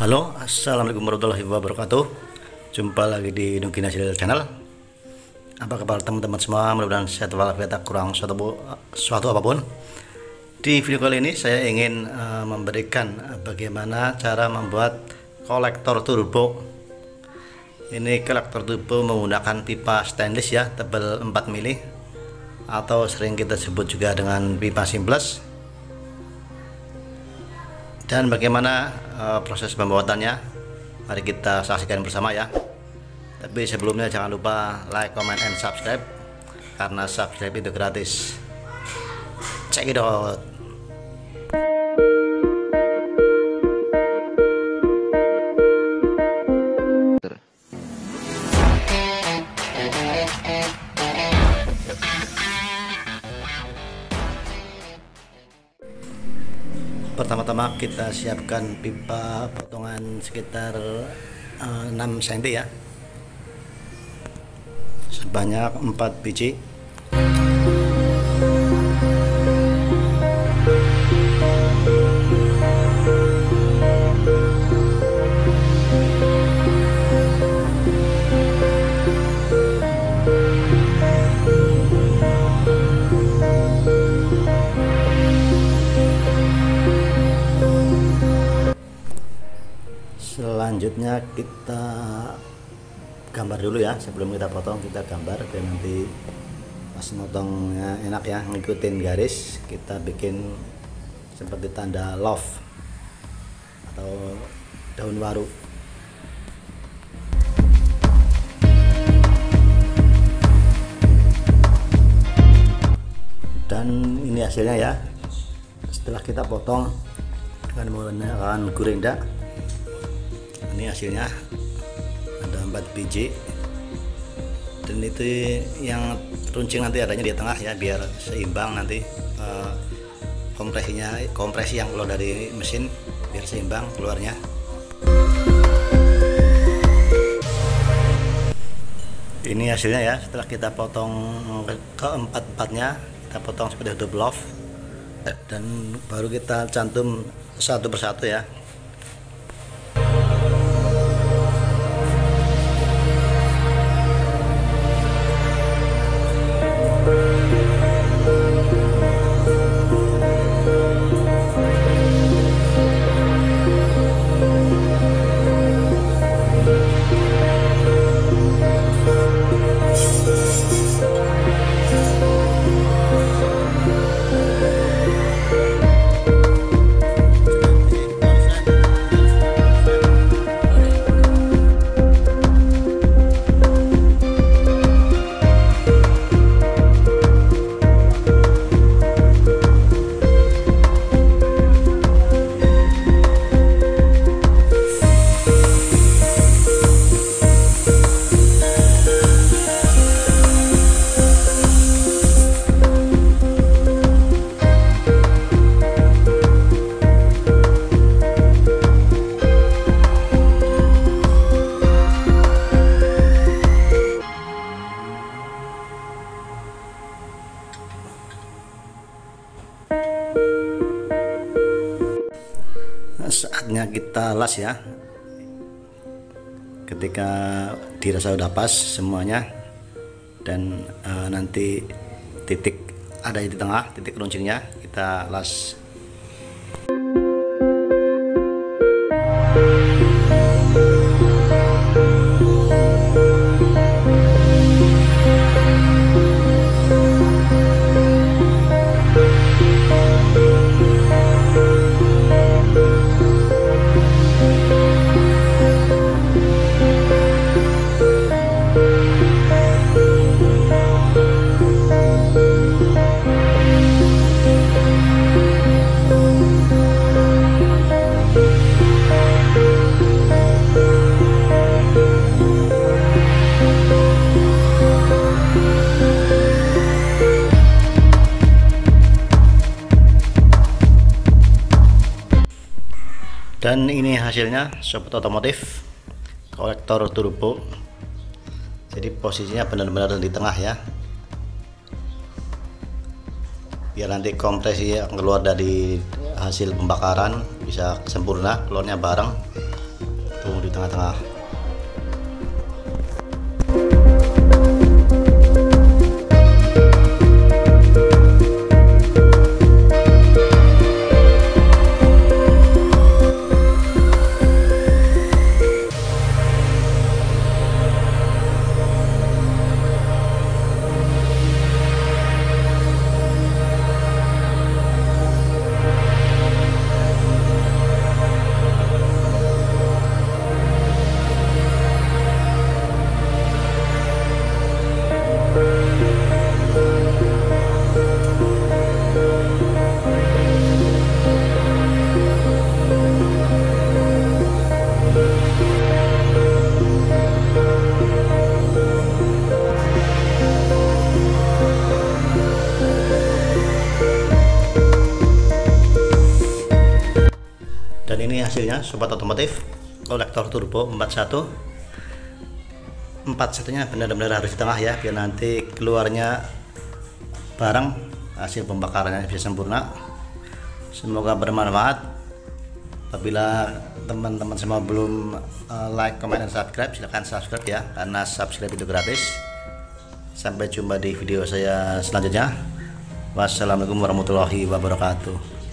Halo, assalamualaikum warahmatullahi wabarakatuh. Jumpa lagi di Nugi Hasil Channel. Apa kabar teman-teman semua? Mudah-mudahan sehat walafiat, kurang suatu apapun. Di video kali ini saya ingin memberikan bagaimana cara membuat kolektor turbo. Ini kolektor turbo menggunakan pipa stainless ya, tebal 4 mili atau sering kita sebut juga dengan pipa simples. Dan bagaimana proses pembuatannya, mari kita saksikan bersama ya. Tapi sebelumnya jangan lupa like, comment, and subscribe, karena subscribe itu gratis. Check it out. Pertama-tama kita siapkan pipa potongan sekitar 6 cm ya, sebanyak 4 biji. Selanjutnya kita gambar dulu ya, sebelum kita potong kita gambar biar nanti pas motongnya enak ya, ngikutin garis. Kita bikin seperti tanda love atau daun waru. Dan ini hasilnya ya, setelah kita potong dengan menggunakan gurinda. Ini hasilnya ada 4 biji, dan itu yang runcing nanti adanya di tengah ya, biar seimbang nanti kompresi yang keluar dari mesin biar seimbang keluarnya. Ini hasilnya ya, setelah kita potong keempat-empatnya, kita potong seperti double love, dan baru kita cantum satu persatu ya. Saatnya kita las ya, ketika dirasa udah pas semuanya, dan nanti titik ada di tengah, titik runcingnya kita las. Dan ini hasilnya sobat otomotif, kolektor turbo. Jadi posisinya benar-benar di tengah ya, biar nanti kompresi yang keluar dari hasil pembakaran bisa sempurna, keluarnya bareng. tuh di tengah-tengah. Dan ini hasilnya sobat otomotif, kolektor turbo 41 nya benar-benar harus di tengah ya, biar nanti keluarnya bareng hasil pembakarannya bisa sempurna. Semoga bermanfaat. Apabila teman-teman semua belum like, comment, dan subscribe, silahkan subscribe ya, karena subscribe itu gratis. Sampai jumpa di video saya selanjutnya. Wassalamualaikum warahmatullahi wabarakatuh.